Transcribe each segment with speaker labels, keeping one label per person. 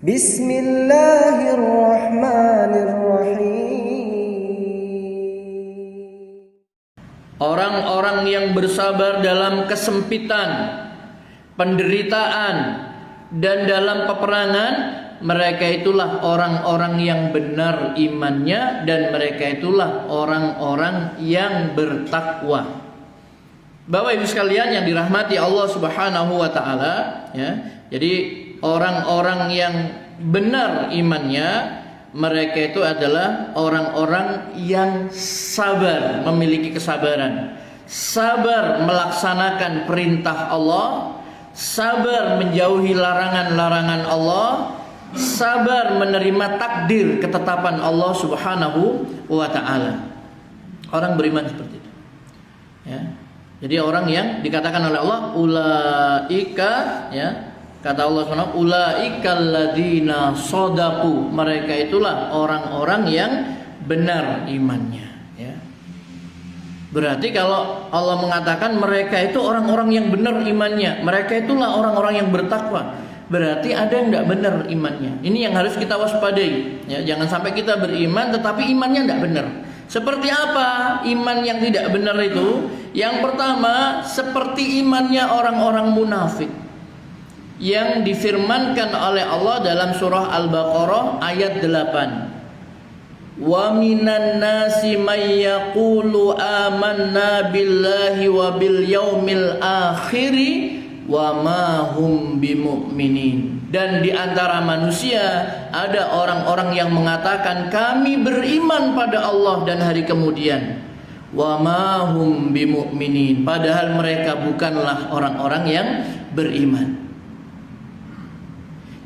Speaker 1: Bismillahirrahmanirrahim.
Speaker 2: Orang-orang yang bersabar dalam kesempitan, penderitaan, dan dalam peperangan, mereka itulah orang-orang yang benar imannya, dan mereka itulah orang-orang yang bertakwa. Bapak Ibu sekalian yang dirahmati Allah Subhanahu wa taala, ya. Jadi orang-orang yang benar imannya, mereka itu adalah orang-orang yang sabar, memiliki kesabaran, sabar melaksanakan perintah Allah, sabar menjauhi larangan-larangan Allah, sabar menerima takdir ketetapan Allah Subhanahu wa taala. Orang beriman seperti itu. Ya. Jadi orang yang dikatakan oleh Allah ulaika, ya, kata Allah SWT, ulaikal ladzina shadaqu, mereka itulah orang-orang yang benar imannya, ya. Berarti kalau Allah mengatakan mereka itu orang-orang yang benar imannya, mereka itulah orang-orang yang bertakwa, berarti ada yang tidak benar imannya. Ini yang harus kita waspadai, ya. Jangan sampai kita beriman tetapi imannya tidak benar. Seperti apa iman yang tidak benar itu? Yang pertama, seperti imannya orang-orang munafik yang difirmankan oleh Allah dalam surah Al-Baqarah ayat 8. Wa minan nasi may yaqulu amanna billahi wa bil yaumil akhiri wa ma hum bimu'minin. Dan di antara manusia ada orang-orang yang mengatakan kami beriman pada Allah dan hari kemudian. Wa ma hum bimu'minin, padahal mereka bukanlah orang-orang yang beriman.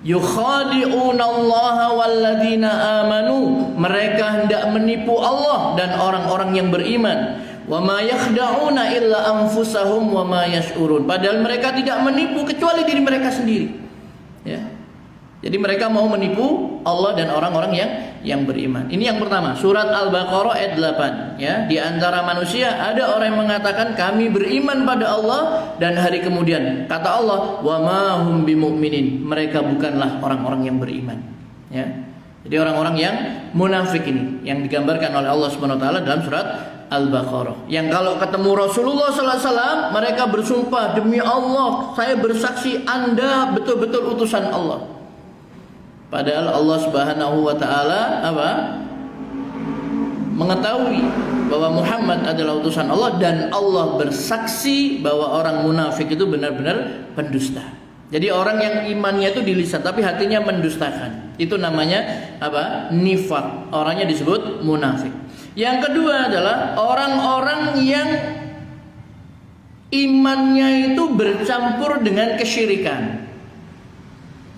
Speaker 2: Yukhadi'una Allah walladzina amanu, mereka hendak menipu Allah dan orang-orang yang beriman. Wa ma yakhda'una illa anfusahum wa ma yash'urun, padahal mereka tidak menipu kecuali diri mereka sendiri. Ya. Jadi mereka mau menipu Allah dan orang-orang yang beriman. Ini yang pertama, surat Al-Baqarah ayat 8, ya. Di antara manusia ada orang yang mengatakan kami beriman pada Allah dan hari kemudian. Kata Allah, wa ma hum bimu'minin, mereka bukanlah orang-orang yang beriman, ya. Jadi orang-orang yang munafik ini yang digambarkan oleh Allah Subhanahu wa taala dalam surat Al-Baqarah. Yang kalau ketemu Rasulullah sallallahu alaihi wasallam, mereka bersumpah, demi Allah, saya bersaksi Anda betul-betul utusan Allah. Padahal Allah Subhanahu wa taala mengetahui bahwa Muhammad adalah utusan Allah, dan Allah bersaksi bahwa orang munafik itu benar-benar pendusta. Jadi orang yang imannya itu di lisan tapi hatinya mendustakan, itu namanya nifaq. Orangnya disebut munafik. Yang kedua adalah orang-orang yang imannya itu bercampur dengan kesyirikan,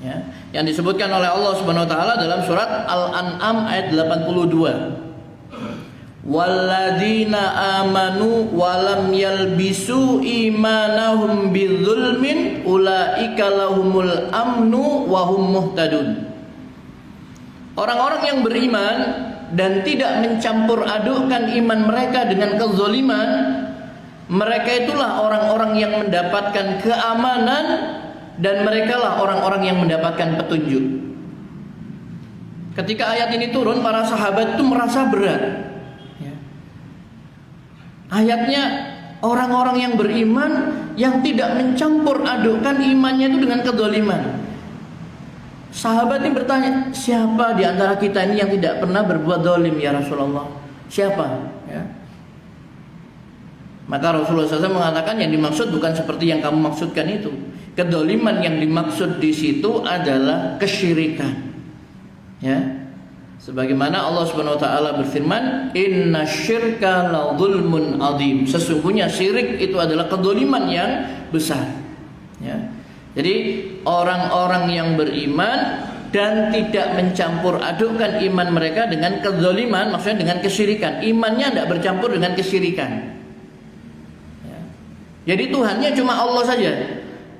Speaker 2: ya, yang disebutkan oleh Allah Subhanahu wa taala dalam surat Al-An'am ayat 82. Walladzina amanu walam yalbisu imanahum bidzulmin ulaika lahumul amnu wa hum muhtadun. Orang-orang yang beriman dan tidak mencampur adukkan iman mereka dengan kezaliman, mereka itulah orang-orang yang mendapatkan keamanan, dan mereka lah orang-orang yang mendapatkan petunjuk. Ketika ayat ini turun, para sahabat itu merasa berat, ya. Ayatnya orang-orang yang beriman yang tidak mencampur adukkan imannya itu dengan kezaliman. Sahabat ini bertanya, siapa di antara kita ini yang tidak pernah berbuat zalim ya Rasulullah? Siapa? Ya. Maka Rasulullah SAW mengatakan yang dimaksud bukan seperti yang kamu maksudkan itu. Kedzaliman yang dimaksud di situ adalah kesyirikan. Ya. Sebagaimana Allah Subhanahu wa taala berfirman, "Innasyirka la dzulmun adzim." Sesungguhnya syirik itu adalah kedzaliman yang besar. Ya. Jadi orang-orang yang beriman dan tidak mencampur adukkan iman mereka dengan kezaliman, maksudnya dengan kesyirikan. Imannya tidak bercampur dengan kesyirikan. Ya. Jadi Tuhannya cuma Allah saja.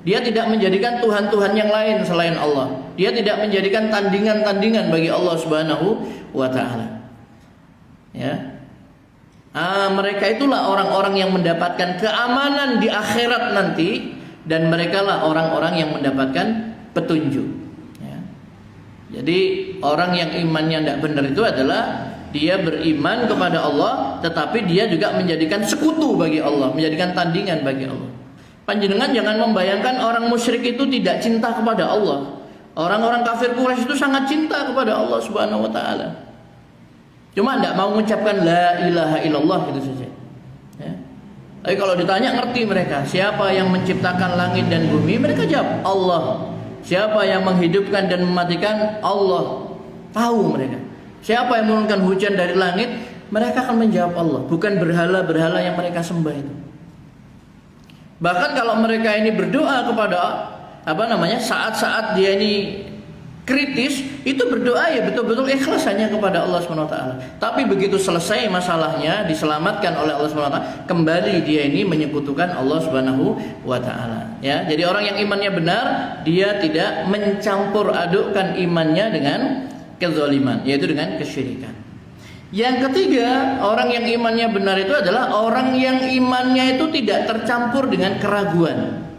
Speaker 2: Dia tidak menjadikan Tuhan-Tuhan yang lain selain Allah. Dia tidak menjadikan tandingan-tandingan bagi Allah Subhanahu wa taala. Ya. Mereka itulah orang-orang yang mendapatkan keamanan di akhirat nanti, dan mereka lah orang-orang yang mendapatkan petunjuk. Ya. Jadi orang yang imannya tidak benar itu adalah dia beriman kepada Allah, tetapi dia juga menjadikan sekutu bagi Allah, menjadikan tandingan bagi Allah. Panjenengan jangan membayangkan orang musyrik itu tidak cinta kepada Allah. Orang-orang kafir Quraisy itu sangat cinta kepada Allah Subhanahu wa taala. Cuma tidak mau mengucapkan la ilaha illallah gitu saja. Ya. Tapi kalau ditanya ngerti mereka, siapa yang menciptakan langit dan bumi? Mereka jawab Allah. Siapa yang menghidupkan dan mematikan? Allah. Tahu mereka. Siapa yang menurunkan hujan dari langit? Mereka akan menjawab Allah, bukan berhala-berhala yang mereka sembah itu. Bahkan kalau mereka ini berdoa kepada saat-saat dia ini kritis, itu berdoa ya betul-betul ikhlas hanya kepada Allah Subhanahu wa taala. Tapi begitu selesai masalahnya, diselamatkan oleh Allah Subhanahu wa taala, kembali dia ini menyekutukan Allah Subhanahu wa taala. Ya, jadi orang yang imannya benar, dia tidak mencampur adukkan imannya dengan kezaliman, yaitu dengan kesyirikan. Yang ketiga, orang yang imannya benar itu adalah orang yang imannya itu tidak tercampur dengan keraguan.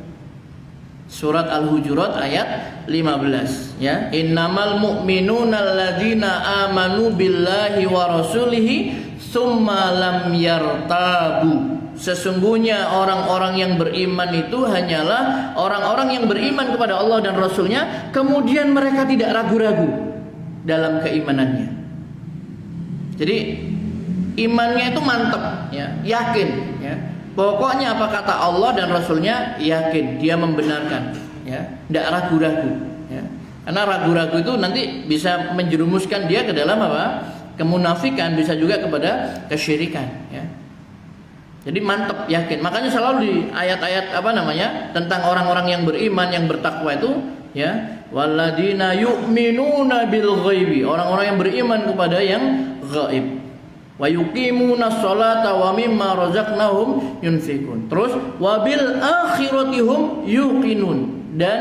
Speaker 2: Surat Al-Hujurat ayat 15, ya. Innamal mu'minuna alladzina amanu billahi wa rasulihi tsumma lam yartabu. Sesungguhnya orang-orang yang beriman itu hanyalah orang-orang yang beriman kepada Allah dan Rasulnya, kemudian mereka tidak ragu-ragu dalam keimanannya. Jadi imannya itu mantap, ya, yakin, ya. Pokoknya apa kata Allah dan Rasulnya, yakin, dia membenarkan, ya, tidak ragu-ragu, ya. Karena ragu-ragu itu nanti bisa menjerumuskan dia ke dalam apa? Kemunafikan, bisa juga kepada kesyirikan, ya. Jadi mantap, yakin. Makanya selalu di ayat-ayat tentang orang-orang yang beriman, yang bertakwa itu, ya, walladzina yu'minuna bil ghaibi, orang-orang yang beriman kepada yang gaib. Wa yuqimuna sholata wa mimma razaqnahum yunfikun. Terus wabil akhirati hum yuqinun, dan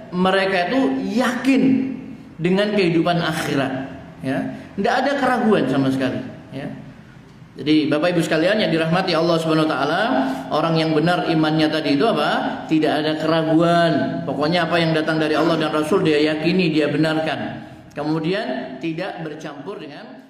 Speaker 2: mereka itu yakin dengan kehidupan akhirat, ya. Tidak ada keraguan sama sekali, ya. Jadi Bapak Ibu sekalian yang dirahmati Allah Subhanahu wa taala, orang yang benar imannya tadi itu apa? Tidak ada keraguan. Pokoknya apa yang datang dari Allah dan Rasul dia yakini, dia benarkan. Kemudian tidak bercampur dengan